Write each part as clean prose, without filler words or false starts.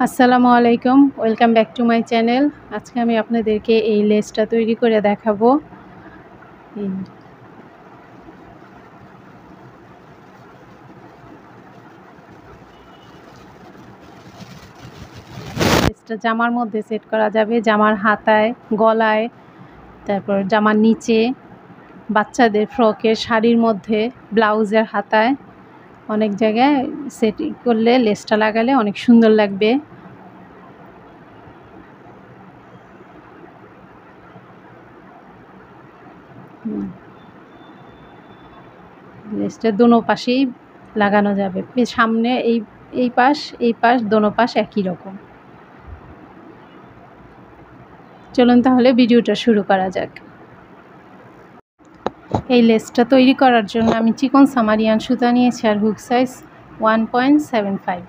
আসসালামু আলাইকুম, welcome back to my channel. আজকে আমি আপনাদেরকে এই লেসটা তৈরি করে দেখাবো। এই লেসটা জামার মধ্যে সেট করা যাবে, জামার হাতায়, গলায়, তারপর জামার নিচে, বাচ্চাদের ফ্রকের শাড়ির মধ্যে, ব্লাউজের হাতায়, অনেক জায়গায় সেট করলে লেসটা লাগালে অনেক সুন্দর লাগবে। লেসটা দোনো পাশেই লাগানো যাবে, সামনে এই পাশ দোনো পাশ একই রকম। চলুন তাহলে ভিডিওটা শুরু করা যাক। এই লেসটা তৈরি করার জন্য আমি চিকন সামারিয়ান সুতা নিয়েছি আর হুক সাইজ 1.75।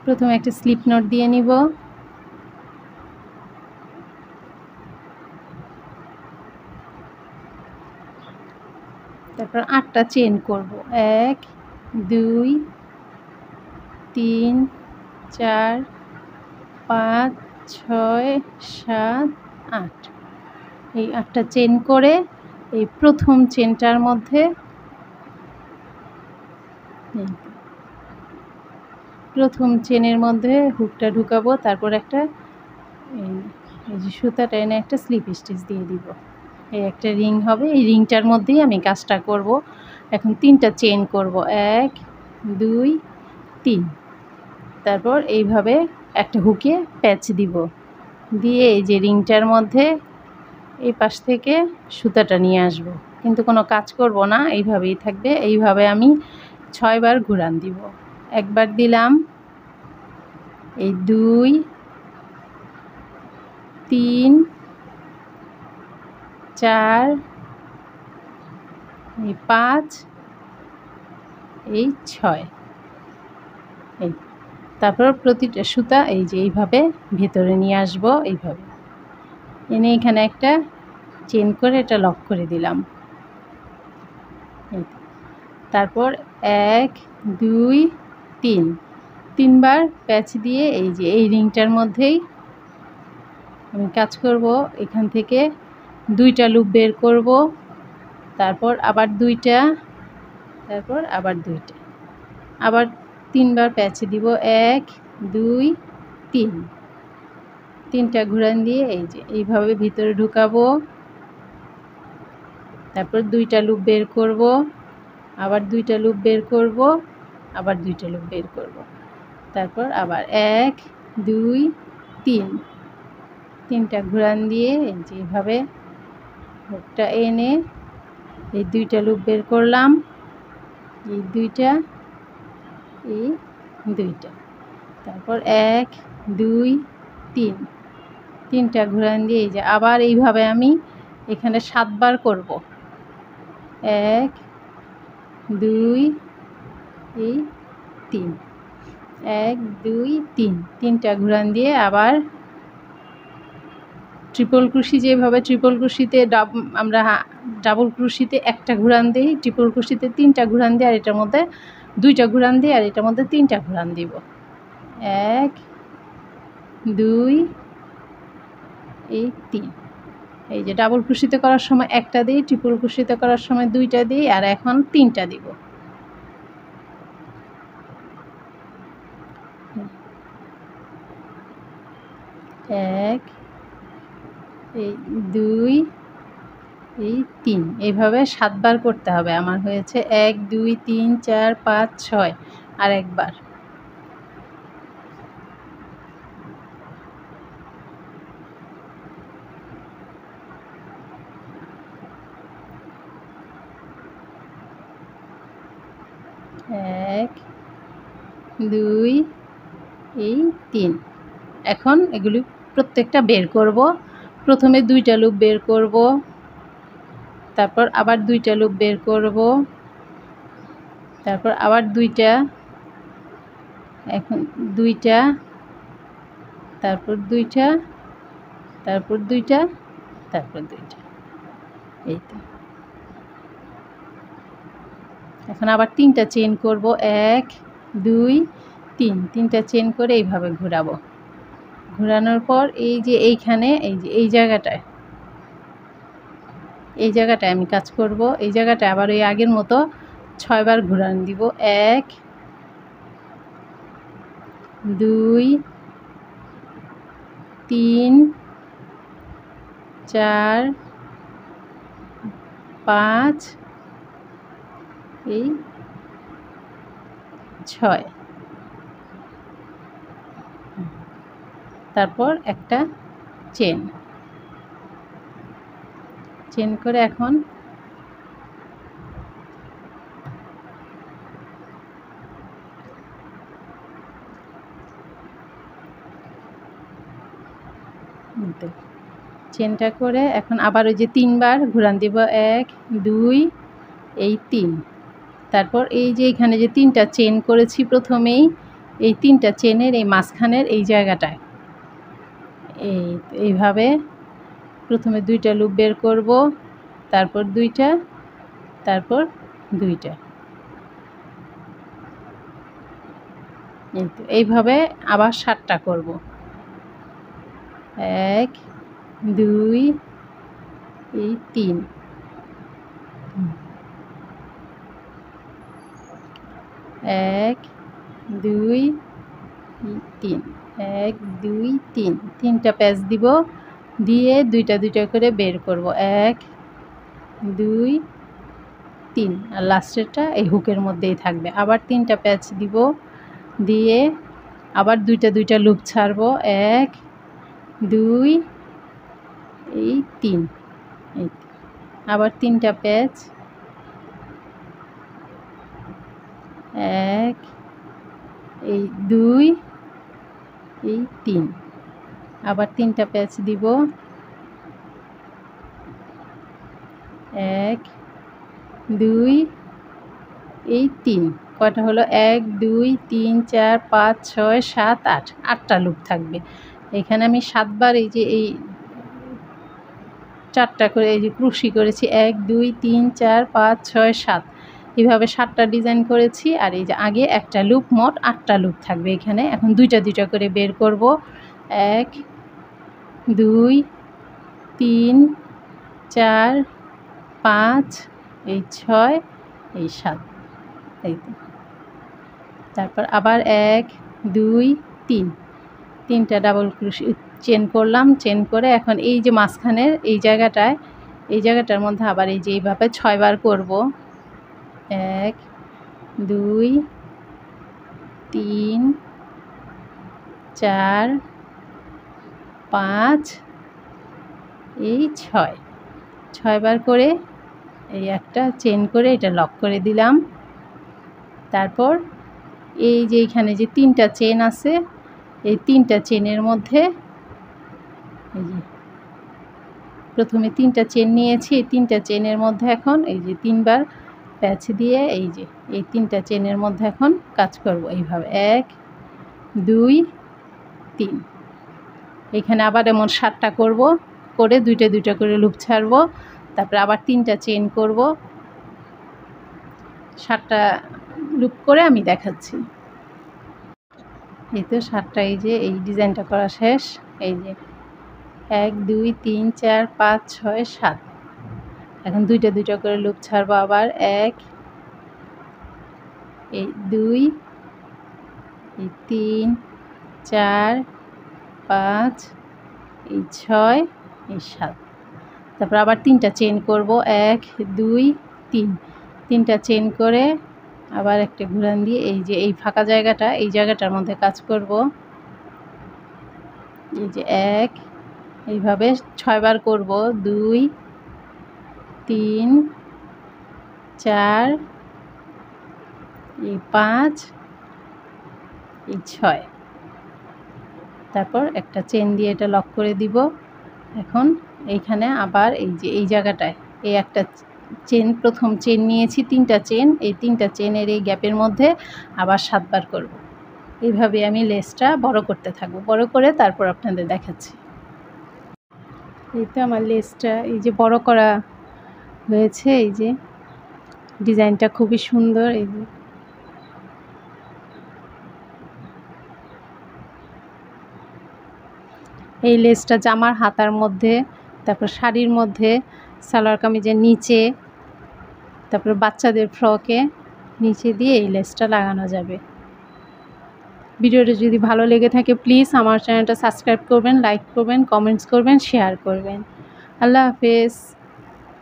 প্রথমে একটা স্লিপ নট দিয়ে নিব, তারপর 8টা চেন করব। 1 2 3 4 5 6 7 8। এই 8টা চেন করে এই প্রথম চেনটার মধ্যে প্রথম চেনের মধ্যে হুকটা ঢুকাবো, তারপর একটা এই যে সুতাটা এনে একটা স্লিপ স্টিচ দিয়ে দিব। এই একটা রিং হবে, এই রিংটার মধ্যেই আমি কাজটা করব। এখন 3টা চেন করব, 1 2 3। তারপর এইভাবে একটা হুকে প্যাচ দিব, দিয়ে এই যে রিংটার মধ্যে এই পাশ থেকে সুতাটা নিয়ে আসব, কিন্তু কোনো কাজ করব না, এইভাবেই থাকবে। এইভাবে আমি 6 বার ঘুরান দিব। একবার দিলাম, এই 2 3 4 এই 5 এই 6। এই তারপর প্রতিটা সুতা এই যে এইভাবে ভেতরে নিয়ে আসব, এইভাবে এনে এখানে একটা চেন করে এটা লক করে দিলাম। তারপর 1 2 3 3বার প্যাচ দিয়ে এই যে এই রিংটার মধ্যেই আমি কাজ করব। এখান থেকে 2টা লুপ বের করব, তারপর আবার 2টা, তারপর আবার 2টা, আবার 3বার প্যাচ দিব। 1 2 3 3টা ঘুরান দিয়ে এই যে এইভাবে ভিতরে ঢুকাবো, তারপর 2টা লুপ বের করব, আবার 2টা লুপ বের করব, আবার 2টা লুপ বের করব, তারপর আবার 1 2 3 3টা ঘুরান দিয়ে এই যে এইভাবে হুকটা এনে এই 2টা লুপ বের করলাম, এই 2টা, এই 2টা, তারপর 1 2 3 3টা ঘুরান দিয়ে এই যে আবার এইভাবে আমি এখানে 7 বার করব। 1 2 এই 3 1 2 3 3টা ঘুরান দিয়ে আবার ট্রিপল ক্রোশি, যেভাবে ট্রিপল ক্রোশিতে আমরা ডাবল ক্রোশিতে একটা ঘুরান দিই, ট্রিপল ক্রোশিতে 3টা ঘুরান দিই, আর এটার মধ্যে 2টা ঘুরান দিই, আর এটার মধ্যে 3টা ঘুরান দিব। 1 2 এই 3। এই যে ডাবল ক্রোশিতে করার সময় একটা দিই, ট্রিপল ক্রোশিতে করার সময় 2টা দিই, আর এখন 3টা দিব। এক এই 2 এই 3, এইভাবে 7 বার করতে হবে। আমার হয়েছে 1 2 3 4 5 6, আর একবার। এক 2 এই 3। এখন এগুলি প্রত্যেকটা বের করব। প্রথমে 2টা লুপ বের করব, তারপর আবার 2টা লুপ বের করব, তারপর আবার 2টা, এখন 2টা, তারপর 2টা, তারপর 2টা, তারপর 2টা। এই তো এখন আবার 3টা চেন করব, 1 2 3, 3টা চেন করে এইভাবে ঘোরাবো। ঘোরানোর পর এই যে এইখানে এই জায়গাটায় আমি কাজ করব। এই জায়গাটায় আবার ওই আগের মতো 6 বার ঘোরান দিব। 1 2 3 4 5 এই 6, তারপর একটা চেন করে এখন চেনটা করে এখন আবার ওই যে 3 বার ঘুরান দিব। 1 2 এই 3, তারপর এই যে এখানে যে 3টা চেন করেছি প্রথমেই, এই 3টা চেনের এই মাঝখানের এই জায়গাটায় এইভাবে প্রথমে 2টা লুপ বের করব, তারপর 2টা, তারপর 2টা, এইভাবে আবার 7টা করব। 1 2 এই 3, 1 2 3, 1 2 3, 3টা প্যাচ দিব, দিয়ে 2টা করে বের করব। 1 2 3, আর লাস্টেরটা এই হুকের মধ্যেই থাকবে। আবার 3টা প্যাচ দিব, দিয়ে আবার 2টা লুপ ছাড়বো। 1 2 এই 3, এই আবার 3টা প্যাচ, 1 এই 2 এই 3, আবার 3টা প্যাচ দিব। 1 2 এই 3, কয়টা হলো? 1 2 3 4 5 6 7 8, 8টা লুপ থাকবে। এখানে আমি 7 বার এই যে এই 4টা করে এই যে ক্রুশি করেছি। 1 2 3 4 5 6 7, এইভাবে 7টা ডিজাইন করেছি। আর এই যে আগে একটা লুপ, মোট 8টা লুপ থাকবে এখানে। এখন 2টা করে বের করব। 1 2 3 4 5 এই 6 এই 7, এই তো। তারপর আবার 1 2 3, 3টা ডাবল ক্রোশে চেন করলাম। চেন করে এখন এই যে মাঝখানের এই জায়গাটার মধ্যে আবার এই যে এইভাবে 6 বার করব। 1 2 3 4 5 এই 6 বার করে এই একটা চেন করে এটা লক করে দিলাম। তারপর এই যে এইখানে যে 3টা চেন আছে, এই 3টা চেনের মধ্যে এই যে প্রথমে 3টা চেন নিয়েছি। এই 3টা চেনের মধ্যে এখন এই যে 3 বার প্যাচ দিয়ে এই যে এই 3টা চেনের মধ্যে এখন কাজ করব এইভাবে। 1 2 3, এখানে আবার এমন 7টা করব, করে 2টা করে লুপ ছাড়ব। তারপরে আবার 3টা চেন করব। 7টা লুপ করে আমি দেখাচ্ছি। এই তো 7টা, এই যে এই ডিজাইনটা করা শেষ। এই যে 1 2 3 4 5 6 7, এখন 2টা করে লুপ ছাড়বো আবার। 1 এই 2 এই 3 4 5 এই 6 এই 7, তারপর আবার 3টা চেন করব। 1 2 3, 3টা চেন করে আবার একটা ঘুরান দিয়ে এই যে এই ফাঁকা জায়গাটা, এই জায়গাটার মধ্যে কাজ করব। এই যে 1 এইভাবে 6 বার করব। 2 3 4 এই 5 এই 6, তারপর একটা চেন দিয়ে এটা লক করে দিব। এখন এইখানে আবার এই যে এই জায়গাটায় এই একটা চেন, প্রথম চেন নিয়েছি 3টা চেন, এই 3টা চেনের এই গ্যাপের মধ্যে আবার 7 বার করব। এইভাবে আমি লেসটা বড় করতে থাকবো। বড় করে তারপর আপনাদের দেখাচ্ছি। এই তো আমার লেসটা এই যে বড় করা হয়েছে। এই যে ডিজাইনটা খুবই সুন্দর। এই যে এই লেসটা জামার হাতার মধ্যে, তারপর শাড়ির মধ্যে, সালোয়ার কামিজের নিচে, তারপর বাচ্চাদের ফ্রকে নিচে দিয়ে এই লেসটা লাগানো যাবে। ভিডিওটা যদি ভালো লেগে থাকে প্লিজ আমার চ্যানেলটা সাবস্ক্রাইব করবেন, লাইক করবেন, কমেন্টস করবেন, শেয়ার করবেন। আল্লাহ হাফেজ।